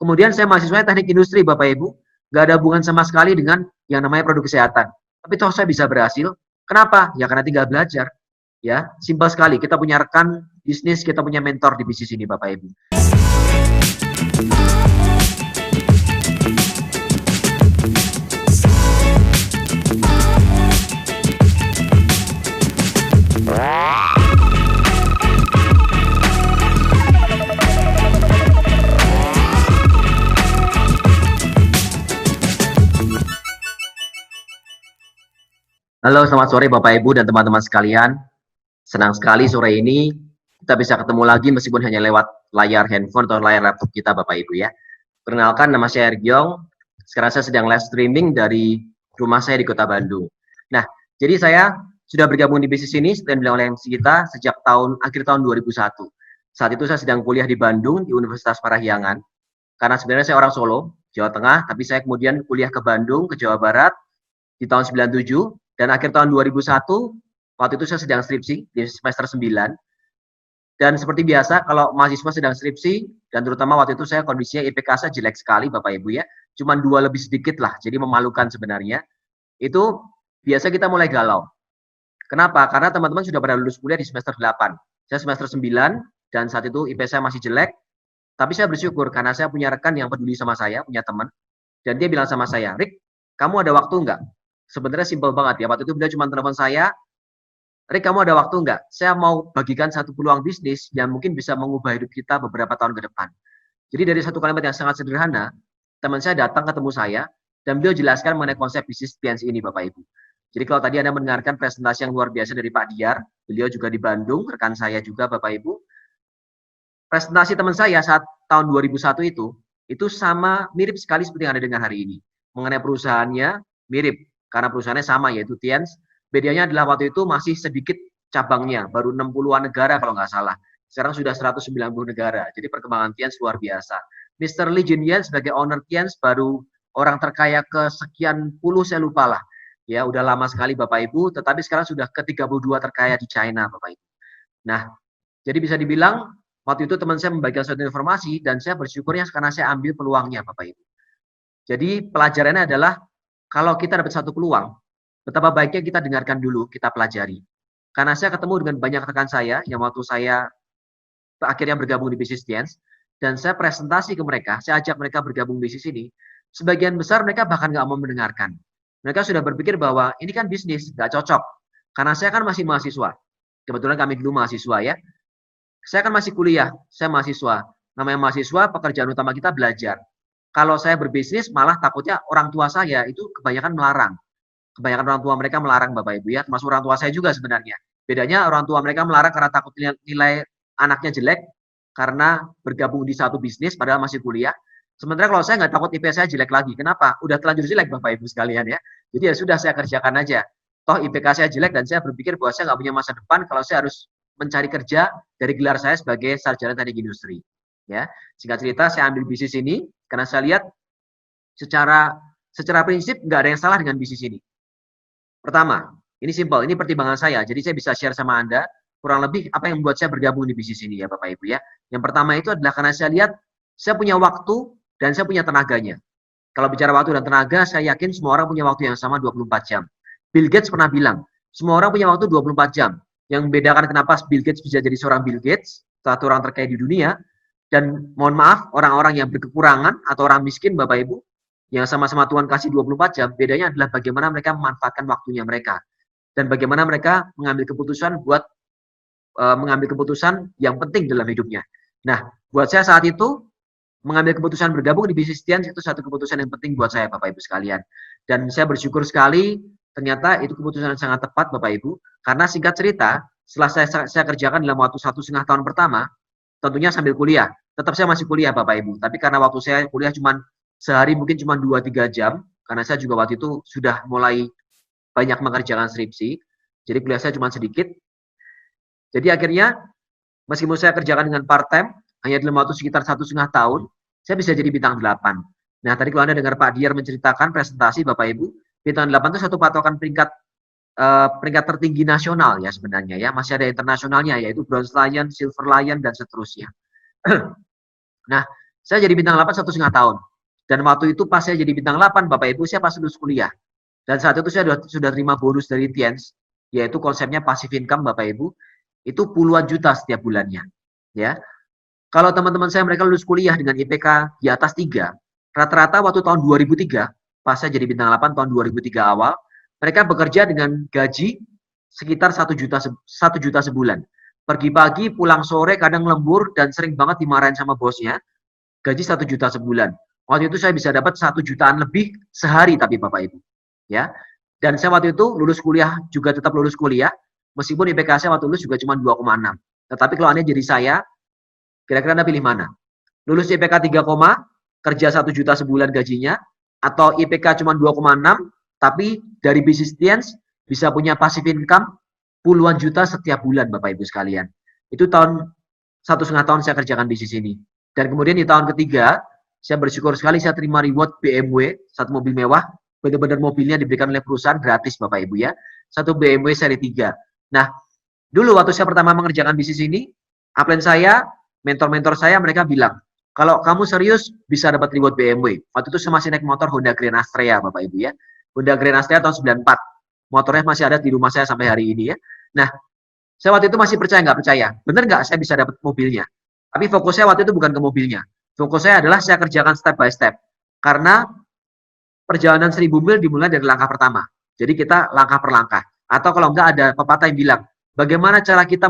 Kemudian saya mahasiswa teknik industri, Bapak Ibu, nggak ada hubungan sama sekali dengan yang namanya produk kesehatan. Tapi toh saya bisa berhasil. Kenapa? Ya karena tinggal belajar. Ya, simpel sekali. Kita punya rekan bisnis, kita punya mentor di bisnis ini, Bapak Ibu. Halo, selamat sore Bapak Ibu dan teman-teman sekalian. Senang sekali sore ini kita bisa ketemu lagi meskipun hanya lewat layar handphone atau layar laptop kita Bapak Ibu ya. Perkenalkan, nama saya Ergyong. Sekarang saya sedang live streaming dari rumah saya di Kota Bandung. Nah, jadi saya sudah bergabung di bisnis ini dan bilang oleh MC kita sejak akhir tahun 2001. Saat itu saya sedang kuliah di Bandung di Universitas Parahyangan. Karena sebenarnya saya orang Solo, Jawa Tengah, tapi saya kemudian kuliah ke Bandung, ke Jawa Barat di tahun 97. Dan akhir tahun 2001, waktu itu saya sedang skripsi di semester 9. Dan seperti biasa, kalau mahasiswa sedang skripsi, dan terutama waktu itu saya kondisinya IPK saya jelek sekali Bapak Ibu ya, cuman 2 lebih sedikit lah, jadi memalukan sebenarnya. Itu biasa kita mulai galau. Kenapa? Karena teman-teman sudah pada lulus kuliah di semester 8. Saya semester 9, dan saat itu IP saya masih jelek, tapi saya bersyukur karena saya punya rekan yang peduli sama saya, punya teman, dan dia bilang sama saya, Rick, kamu ada waktu nggak? Sebenarnya simpel banget ya, waktu itu beliau cuma telepon saya, Rick kamu ada waktu nggak? Saya mau bagikan satu peluang bisnis yang mungkin bisa mengubah hidup kita beberapa tahun ke depan. Jadi dari satu kalimat yang sangat sederhana, teman saya datang ketemu saya, dan beliau jelaskan mengenai konsep bisnis PNC ini Bapak Ibu. Jadi kalau tadi Anda mendengarkan presentasi yang luar biasa dari Pak Diar, beliau juga di Bandung, rekan saya juga Bapak Ibu. Presentasi teman saya saat tahun 2001 itu sama mirip sekali seperti yang Anda dengar hari ini. Mengenai perusahaannya, mirip. Karena perusahaannya sama yaitu Tiens. Bedanya adalah waktu itu masih sedikit cabangnya, baru 60-an negara kalau nggak salah. Sekarang sudah 190 negara. Jadi perkembangan Tiens luar biasa. Mr. Li Jinyan sebagai owner Tiens baru orang terkaya ke sekian puluh, saya lupa lah. Ya, udah lama sekali Bapak Ibu, tetapi sekarang sudah ke 32 terkaya di China Bapak Ibu. Nah, jadi bisa dibilang waktu itu teman saya membagikan suatu informasi dan saya bersyukurnya karena saya ambil peluangnya Bapak Ibu. Jadi pelajarannya adalah kalau kita dapat satu peluang, betapa baiknya kita dengarkan dulu, kita pelajari. Karena saya ketemu dengan banyak rekan saya yang waktu saya akhirnya bergabung di bisnis Tiens, dan saya presentasi ke mereka, saya ajak mereka bergabung di bisnis ini, sebagian besar mereka bahkan nggak mau mendengarkan. Mereka sudah berpikir bahwa ini kan bisnis, nggak cocok. Karena saya kan masih mahasiswa. Kebetulan kami dulu mahasiswa ya. Saya kan masih kuliah, saya mahasiswa. Namanya mahasiswa, pekerjaan utama kita belajar. Kalau saya berbisnis, malah takutnya orang tua saya itu kebanyakan melarang. Kebanyakan orang tua mereka melarang Bapak Ibu ya, termasuk orang tua saya juga sebenarnya. Bedanya orang tua mereka melarang karena takut nilai anaknya jelek, karena bergabung di satu bisnis padahal masih kuliah. Sementara kalau saya nggak takut IP saya jelek lagi. Kenapa? Udah terlanjur jelek Bapak Ibu sekalian ya. Jadi ya sudah saya kerjakan aja. Toh IPK saya jelek dan saya berpikir bahwa saya nggak punya masa depan kalau saya harus mencari kerja dari gelar saya sebagai sarjana teknik industri. Ya, singkat cerita saya ambil bisnis ini karena saya lihat secara prinsip nggak ada yang salah dengan bisnis ini. Pertama, ini simpel, ini pertimbangan saya, jadi saya bisa share sama Anda kurang lebih apa yang membuat saya bergabung di bisnis ini ya Bapak Ibu ya. Yang pertama itu adalah karena saya lihat saya punya waktu dan saya punya tenaganya. Kalau bicara waktu dan tenaga, saya yakin semua orang punya waktu yang sama 24 jam. Bill Gates pernah bilang, semua orang punya waktu 24 jam. Yang membedakan kenapa Bill Gates bisa jadi seorang Bill Gates, satu orang terkaya di dunia, dan mohon maaf, orang-orang yang berkekurangan atau orang miskin, Bapak Ibu, yang sama-sama Tuhan kasih 24 jam, bedanya adalah bagaimana mereka memanfaatkan waktunya mereka. Dan bagaimana mereka mengambil keputusan mengambil keputusan yang penting dalam hidupnya. Nah, buat saya saat itu, mengambil keputusan bergabung di bisnis Tiens itu satu keputusan yang penting buat saya, Bapak Ibu sekalian. Dan saya bersyukur sekali, ternyata itu keputusan yang sangat tepat, Bapak Ibu. Karena singkat cerita, setelah saya kerjakan dalam waktu 1,5 tahun pertama, tentunya sambil kuliah. Tetap saya masih kuliah Bapak Ibu, tapi karena waktu saya kuliah sehari mungkin cuma 2-3 jam, karena saya juga waktu itu sudah mulai banyak mengerjakan skripsi, jadi kuliah saya cuma sedikit. Jadi akhirnya, meskipun saya kerjakan dengan part-time, hanya dalam waktu sekitar 1,5 tahun, saya bisa jadi bintang 8. Nah, tadi kalau Anda dengar Pak Diar menceritakan presentasi Bapak Ibu, bintang 8 itu satu patokan peringkat tertinggi nasional ya sebenarnya ya, masih ada internasionalnya yaitu Bronze Lion, Silver Lion dan seterusnya. Nah, Saya jadi bintang 8 1,5 tahun. Dan waktu itu pas saya jadi bintang 8, Bapak Ibu, saya pas lulus kuliah. Dan saat itu saya sudah terima bonus dari Tiens, yaitu konsepnya passive income, Bapak Ibu. Itu puluhan juta setiap bulannya. Ya. Kalau teman-teman saya mereka lulus kuliah dengan IPK di atas 3, rata-rata waktu tahun 2003, pas saya jadi bintang 8 tahun 2003 awal, mereka bekerja dengan gaji sekitar 1 juta sebulan. Pergi pagi, pulang sore, kadang lembur, dan sering banget dimarahin sama bosnya. Gaji 1 juta sebulan. Waktu itu saya bisa dapat 1 jutaan lebih sehari tapi Bapak Ibu. Ya. Dan saya waktu itu lulus kuliah juga tetap lulus kuliah, meskipun IPK saya waktu lulus juga cuma 2,6. Tetapi kalau Anda jadi saya, kira-kira Anda pilih mana? Lulus IPK 3, kerja 1 juta sebulan gajinya, atau IPK cuma 2,6, tapi dari bisnis Tiens bisa punya passive income puluhan juta setiap bulan Bapak Ibu sekalian. Itu tahun 1,5 tahun saya kerjakan bisnis ini. Dan kemudian di tahun ketiga, saya bersyukur sekali saya terima reward BMW, satu mobil mewah, benar-benar mobilnya diberikan oleh perusahaan gratis Bapak Ibu ya. Satu BMW seri 3. Nah, dulu waktu saya pertama mengerjakan bisnis ini, upline saya, mentor-mentor saya mereka bilang, kalau kamu serius bisa dapat reward BMW. Waktu itu saya masih naik motor Honda Grand Astrea Bapak Ibu ya. Honda Grand Astrea tahun 94. Motornya masih ada di rumah saya sampai hari ini ya. Nah, saya waktu itu masih percaya nggak percaya. Bener nggak saya bisa dapat mobilnya? Tapi fokus saya waktu itu bukan ke mobilnya. Fokus saya adalah saya kerjakan step by step. Karena perjalanan 1000 mil dimulai dari langkah pertama. Jadi kita langkah per langkah. Atau kalau nggak ada pepatah yang bilang, bagaimana cara kita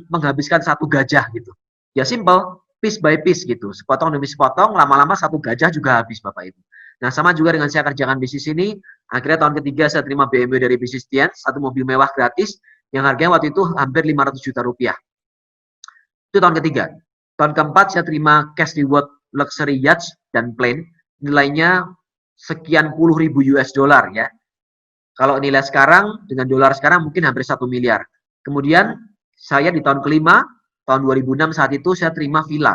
menghabiskan satu gajah gitu. Ya simple, piece by piece gitu. Sepotong demi sepotong, lama-lama satu gajah juga habis Bapak Ibu. Nah sama juga dengan saya kerjakan bisnis ini, akhirnya tahun ketiga saya terima BMW dari bisnis Tiens, satu mobil mewah gratis, yang harganya waktu itu hampir 500 juta rupiah. Itu tahun ketiga. Tahun keempat saya terima cash reward luxury yacht dan plane, nilainya sekian puluh ribu US dollar ya. Kalau nilai sekarang, dengan dolar sekarang mungkin hampir 1 miliar. Kemudian saya di tahun kelima, tahun 2006 saat itu saya terima villa,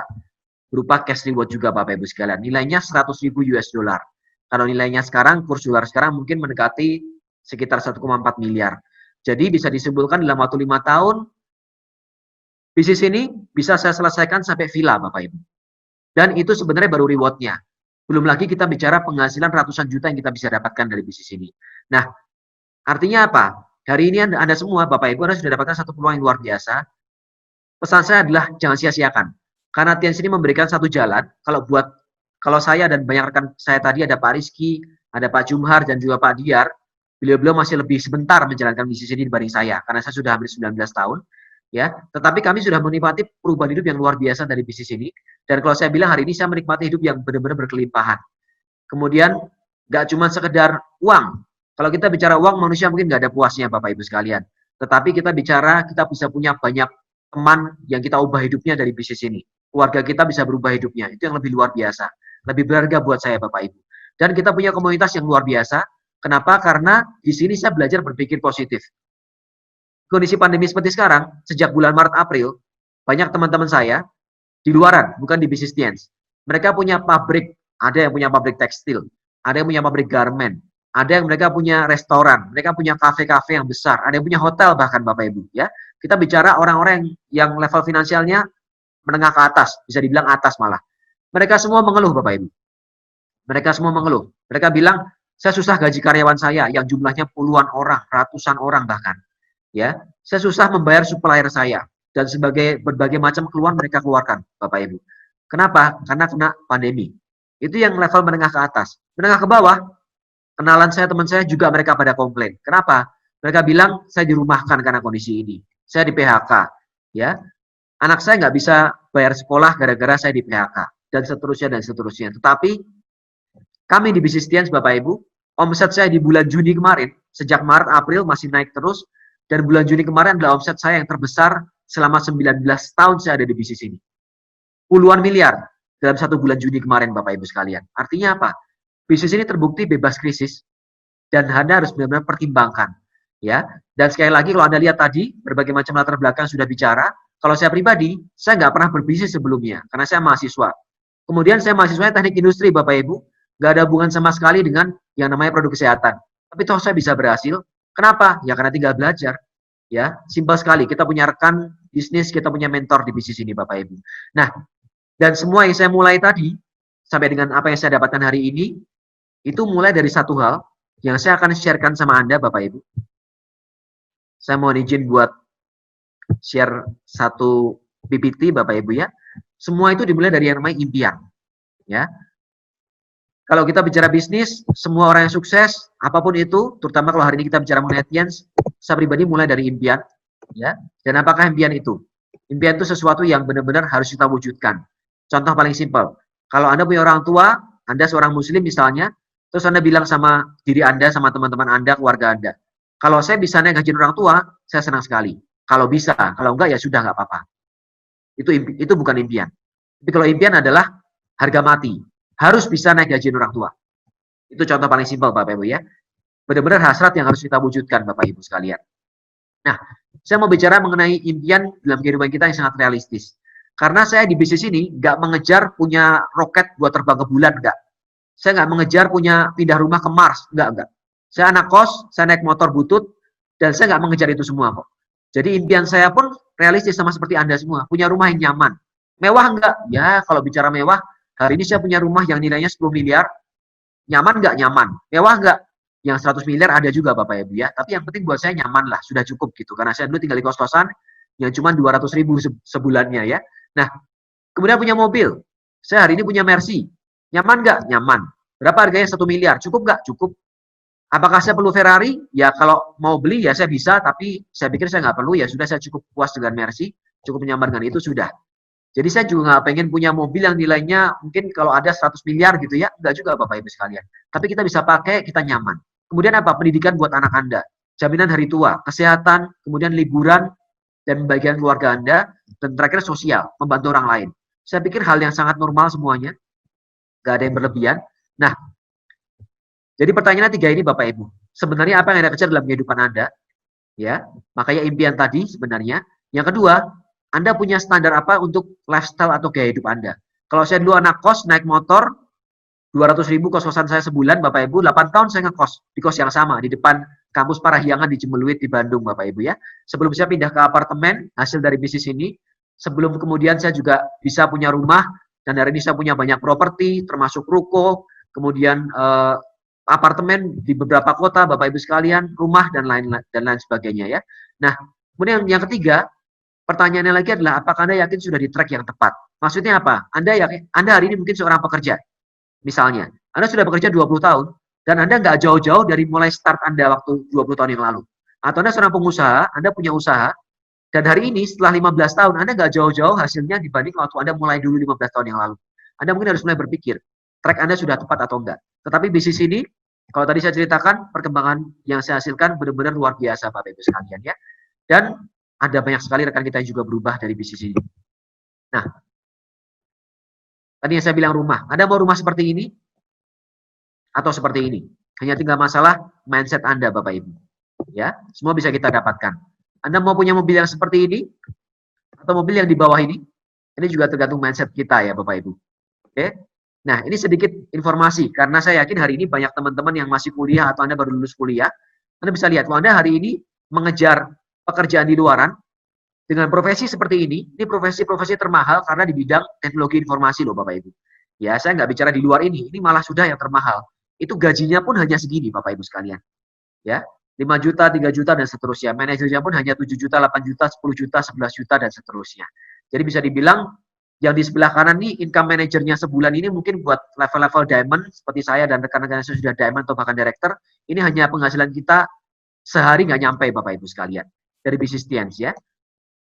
berupa cash reward juga Bapak Ibu sekalian. Nilainya 100 ribu US dollar. Kalau nilainya sekarang, kurs dolar sekarang mungkin mendekati sekitar 1,4 miliar. Jadi bisa disimpulkan dalam waktu 5 tahun, bisnis ini bisa saya selesaikan sampai villa Bapak Ibu. Dan itu sebenarnya baru rewardnya. Belum lagi kita bicara penghasilan ratusan juta yang kita bisa dapatkan dari bisnis ini. Nah, artinya apa? Hari ini Anda semua, Bapak Ibu, Anda sudah dapatkan satu peluang yang luar biasa. Pesan saya adalah jangan sia-siakan. Karena Tiens ini memberikan satu jalan, kalau saya dan banyak rekan saya tadi, ada Pak Rizky, ada Pak Jumhar, dan juga Pak Diar, beliau-beliau masih lebih sebentar menjalankan bisnis ini dibanding saya, karena saya sudah hampir 19 tahun. Ya, tetapi kami sudah menikmati perubahan hidup yang luar biasa dari bisnis ini. Dan kalau saya bilang hari ini saya menikmati hidup yang benar-benar berkelimpahan. Kemudian nggak cuma sekedar uang. Kalau kita bicara uang, manusia mungkin nggak ada puasnya Bapak Ibu sekalian. Tetapi kita bicara kita bisa punya banyak teman yang kita ubah hidupnya dari bisnis ini. Keluarga kita bisa berubah hidupnya. Itu yang lebih luar biasa. Lebih berharga buat saya Bapak Ibu. Dan kita punya komunitas yang luar biasa. Kenapa? Karena di sini saya belajar berpikir positif. Kondisi pandemi seperti sekarang, sejak bulan Maret April, banyak teman-teman saya di luaran, bukan di bisnis Tiens. Mereka punya pabrik, ada yang punya pabrik tekstil, ada yang punya pabrik garment, ada yang mereka punya restoran, mereka punya kafe-kafe yang besar, ada yang punya hotel bahkan Bapak Ibu ya. Kita bicara orang-orang yang level finansialnya menengah ke atas, bisa dibilang atas malah. Mereka semua mengeluh Bapak Ibu. Mereka semua mengeluh. Mereka bilang, saya susah gaji karyawan saya yang jumlahnya puluhan orang, ratusan orang bahkan. Ya, saya susah membayar supplier saya dan sebagai berbagai macam keluhan mereka keluarkan, Bapak Ibu. Kenapa? Karena kena pandemi. Itu yang level menengah ke atas. Menengah ke bawah, kenalan saya, teman saya juga mereka pada komplain. Kenapa? Mereka bilang saya dirumahkan karena kondisi ini. Saya di PHK, ya. Anak saya nggak bisa bayar sekolah gara-gara saya di PHK dan seterusnya dan seterusnya. Tetapi kami di bisnis Tiens Bapak Ibu, omset saya di bulan Juni kemarin, sejak Maret April masih naik terus, dan bulan Juni kemarin adalah omset saya yang terbesar selama 19 tahun saya ada di bisnis ini. Puluhan miliar dalam satu bulan Juni kemarin Bapak Ibu sekalian. Artinya apa? Bisnis ini terbukti bebas krisis dan Anda harus benar-benar pertimbangkan. Ya. Dan sekali lagi kalau Anda lihat tadi, berbagai macam latar belakang sudah bicara, kalau saya pribadi, saya nggak pernah berbisnis sebelumnya, karena saya mahasiswa. Kemudian saya mahasiswanya teknik industri Bapak Ibu, nggak ada hubungan sama sekali dengan yang namanya produk kesehatan. Tapi toh saya bisa berhasil. Kenapa? Ya karena tinggal belajar. Ya, simpel sekali. Kita punya rekan bisnis, kita punya mentor di bisnis ini Bapak Ibu. Nah, Dan semua yang saya mulai tadi, sampai dengan apa yang saya dapatkan hari ini, itu mulai dari satu hal yang saya akan sharekan sama Anda, Bapak Ibu. Saya mohon izin buat share satu PPT, Bapak Ibu ya. Semua itu dimulai dari yang namanya impian. Ya. Kalau kita bicara bisnis, semua orang yang sukses, apapun itu, terutama kalau hari ini kita bicara mengenai audience, saya pribadi mulai dari impian. Ya. Dan apakah impian itu? Impian itu sesuatu yang benar-benar harus kita wujudkan. Contoh paling simpel, kalau Anda punya orang tua, Anda seorang muslim misalnya, terus Anda bilang sama diri Anda, sama teman-teman Anda, keluarga Anda, kalau saya bisa naik gaji orang tua, saya senang sekali. Kalau bisa, kalau enggak ya sudah nggak apa-apa. Itu bukan impian. Tapi kalau impian adalah harga mati, harus bisa naik gaji orang tua. Itu contoh paling simpel Bapak Ibu ya. Benar-benar hasrat yang harus kita wujudkan Bapak Ibu sekalian. Nah, saya mau bicara mengenai impian dalam kehidupan kita yang sangat realistis. Karena saya di bisnis ini nggak mengejar punya roket buat terbang ke bulan, nggak. Saya nggak mengejar punya pindah rumah ke Mars, nggak. Saya anak kos, saya naik motor butut, dan saya nggak mengejar itu semua kok. Jadi impian saya pun realistis sama seperti Anda semua, punya rumah yang nyaman. Mewah nggak? Ya, kalau bicara mewah, hari ini saya punya rumah yang nilainya 10 miliar, nyaman nggak? Nyaman. Mewah nggak? Yang 100 miliar ada juga Bapak Ibu ya, tapi yang penting buat saya nyaman lah, sudah cukup gitu. Karena saya dulu tinggal di kos-kosan yang cuma 200.000 sebulannya ya. Nah, kemudian punya mobil. Saya hari ini punya Mercy. Nyaman nggak? Nyaman. Berapa harganya? 1 miliar. Cukup nggak? Cukup. Apakah saya perlu Ferrari? Ya kalau mau beli ya saya bisa, tapi saya pikir saya nggak perlu, ya sudah saya cukup puas dengan Mercy, cukup nyaman dengan itu sudah. Jadi saya juga nggak pengen punya mobil yang nilainya mungkin kalau ada 100 miliar gitu ya, nggak juga Bapak Ibu sekalian. Tapi kita bisa pakai, kita nyaman. Kemudian apa? Pendidikan buat anak Anda, jaminan hari tua, kesehatan, kemudian liburan, dan bagian keluarga Anda, dan terakhir sosial, membantu orang lain. Saya pikir hal yang sangat normal semuanya, nggak ada yang berlebihan. Nah, jadi pertanyaannya 3 ini Bapak Ibu. Sebenarnya apa yang Anda kejar dalam kehidupan Anda? Ya, makanya impian tadi sebenarnya. Yang kedua, Anda punya standar apa untuk lifestyle atau gaya hidup Anda? Kalau saya dulu anak kos, naik motor, 200.000 kos-kosan saya sebulan, Bapak Ibu, 8 tahun saya ngekos di kos yang sama, di depan kampus Parahyangan di Jemeluit di Bandung, Bapak Ibu ya. Sebelum saya pindah ke apartemen, hasil dari bisnis ini, sebelum kemudian saya juga bisa punya rumah, dan hari ini saya punya banyak properti, termasuk ruko, kemudian apartemen di beberapa kota, Bapak Ibu sekalian, rumah dan lain sebagainya ya. Nah, kemudian yang ketiga, pertanyaannya lagi adalah apakah Anda yakin sudah di track yang tepat? Maksudnya apa? Anda yakin Anda hari ini mungkin seorang pekerja. Misalnya, Anda sudah bekerja 20 tahun dan Anda nggak jauh-jauh dari mulai start Anda waktu 20 tahun yang lalu. Atau Anda seorang pengusaha, Anda punya usaha, dan hari ini setelah 15 tahun Anda nggak jauh-jauh hasilnya dibanding waktu Anda mulai dulu 15 tahun yang lalu. Anda mungkin harus mulai berpikir, track Anda sudah tepat atau enggak. Tetapi bisnis ini, kalau tadi saya ceritakan, perkembangan yang saya hasilkan benar-benar luar biasa Bapak Ibu sekalian ya. Dan ada banyak sekali rekan kita yang juga berubah dari bisnis ini. Nah, tadi yang saya bilang rumah. Anda mau rumah seperti ini? Atau seperti ini? Hanya tinggal masalah mindset Anda Bapak Ibu. Ya, semua bisa kita dapatkan. Anda mau punya mobil yang seperti ini? Atau mobil yang di bawah ini? Ini juga tergantung mindset kita ya Bapak Ibu. Oke? Nah, ini sedikit informasi, karena saya yakin hari ini banyak teman-teman yang masih kuliah atau Anda baru lulus kuliah. Anda bisa lihat, kalau Anda hari ini mengejar pekerjaan di luaran, dengan profesi seperti ini profesi-profesi termahal karena di bidang teknologi informasi loh Bapak Ibu. Ya, saya nggak bicara di luar ini malah sudah yang termahal. Itu gajinya pun hanya segini Bapak Ibu sekalian. Ya, 5 juta, 3 juta, dan seterusnya. Manajernya pun hanya 7 juta, 8 juta, 10 juta, 11 juta, dan seterusnya. Jadi bisa dibilang, yang di sebelah kanan nih, income manajernya sebulan ini mungkin buat level-level diamond, seperti saya dan rekan-rekan yang sudah diamond atau bahkan director, ini hanya penghasilan kita sehari nggak nyampe Bapak Ibu sekalian. Dari bisnis Tians ya.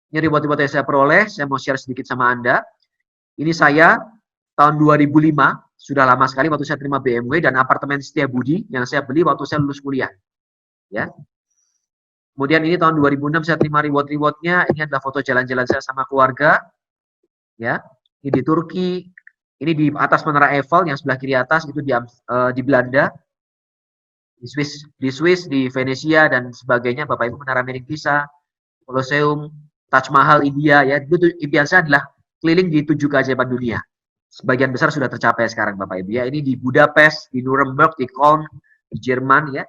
Ini reward-reward yang saya peroleh, saya mau share sedikit sama Anda. Ini saya tahun 2005, sudah lama sekali waktu saya terima BMW dan apartemen Setiabudi yang saya beli waktu saya lulus kuliah. Ya. Kemudian ini tahun 2006 saya terima reward-rewardnya, ini adalah foto jalan-jalan saya sama keluarga. Ya. Ini di Turki, ini di atas Menara Eiffel yang sebelah kiri atas itu di Belanda. Di Swiss, di Venesia dan sebagainya, Bapak Ibu, Menara Miring Pisa, Colosseum, Taj Mahal India ya. Itu impian saya adalah keliling di 7 keajaiban dunia. Sebagian besar sudah tercapai sekarang Bapak Ibu ya. Ini di Budapest, di Nuremberg, di Köln, di Jerman ya.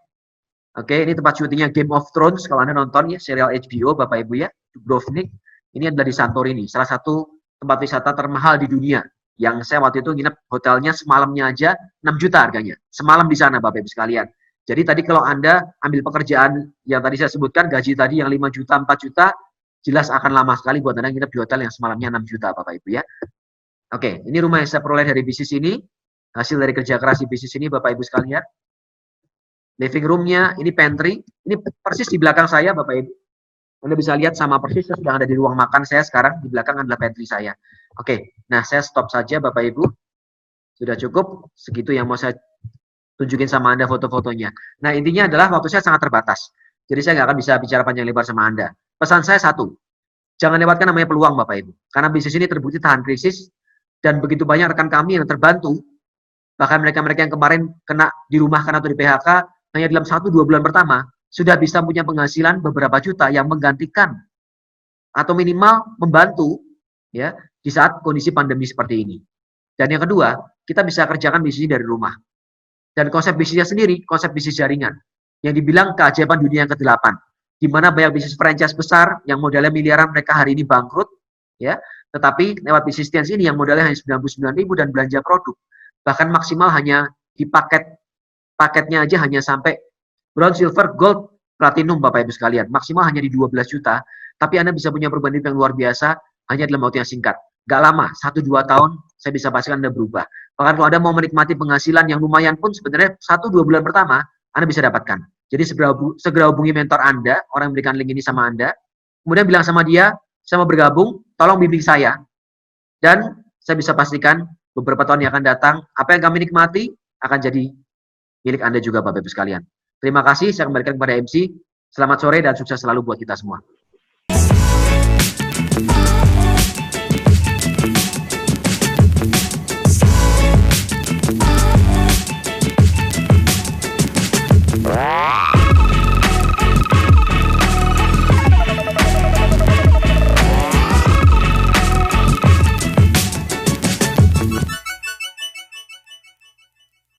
Oke, ini tempat syutingnya Game of Thrones kalau Anda nonton ya, serial HBO Bapak Ibu ya, Dubrovnik. Ini adalah di Santorini, salah satu tempat wisata termahal di dunia. Yang saya waktu itu nginep hotelnya semalamnya aja 6 juta harganya. Semalam di sana Bapak Ibu sekalian. Jadi tadi kalau Anda ambil pekerjaan yang tadi saya sebutkan, gaji tadi yang 5 juta, 4 juta, jelas akan lama sekali buat Anda nginep di hotel yang semalamnya 6 juta Bapak Ibu ya. Oke, ini rumah yang saya peroleh dari bisnis ini. Hasil dari kerja keras di bisnis ini Bapak Ibu sekalian. Living room-nya, ini pantry. Ini persis di belakang saya Bapak Ibu. Anda bisa lihat sama persis sedang ada di ruang makan saya sekarang. Di belakang adalah pantry saya. Oke, nah saya stop saja Bapak Ibu. Sudah cukup. Segitu yang mau saya tunjukin sama Anda foto-fotonya. Nah intinya adalah waktu saya sangat terbatas. Jadi saya nggak akan bisa bicara panjang lebar sama Anda. Pesan saya satu. Jangan lewatkan namanya peluang Bapak Ibu. Karena bisnis ini terbukti tahan krisis. Dan begitu banyak rekan kami yang terbantu. Bahkan mereka-mereka yang kemarin kena dirumahkan atau di PHK. Hanya dalam 1-2 bulan pertama. Sudah bisa punya penghasilan beberapa juta yang menggantikan. Atau minimal membantu. Ya, di saat kondisi pandemi seperti ini. Dan yang kedua, kita bisa kerjakan bisnis dari rumah. Dan konsep bisnisnya sendiri, konsep bisnis jaringan. Yang dibilang keajaiban dunia yang ke-8. Di mana banyak bisnis franchise besar yang modalnya miliaran mereka hari ini bangkrut. Ya, tetapi lewat bisnis Tians ini yang modalnya hanya 99.000 dan belanja produk. Bahkan maksimal hanya di paketnya aja hanya sampai bronze, silver, gold, platinum Bapak Ibu sekalian. Maksimal hanya di 12 juta. Tapi Anda bisa punya perubahan hidup yang luar biasa hanya dalam waktu yang singkat. Gak lama, 1-2 tahun saya bisa pastikan Anda berubah. Bahkan kalau Anda mau menikmati penghasilan yang lumayan pun sebenarnya 1-2 bulan pertama Anda bisa dapatkan. Jadi segera hubungi mentor Anda, orang yang memberikan link ini sama Anda. Kemudian bilang sama dia, saya mau bergabung, tolong bimbing saya. Dan saya bisa pastikan beberapa tahun yang akan datang, apa yang kami nikmati akan jadi milik Anda juga Bapak Ibu sekalian. Terima kasih, saya kembalikan kepada MC. Selamat sore dan sukses selalu buat kita semua. Wow.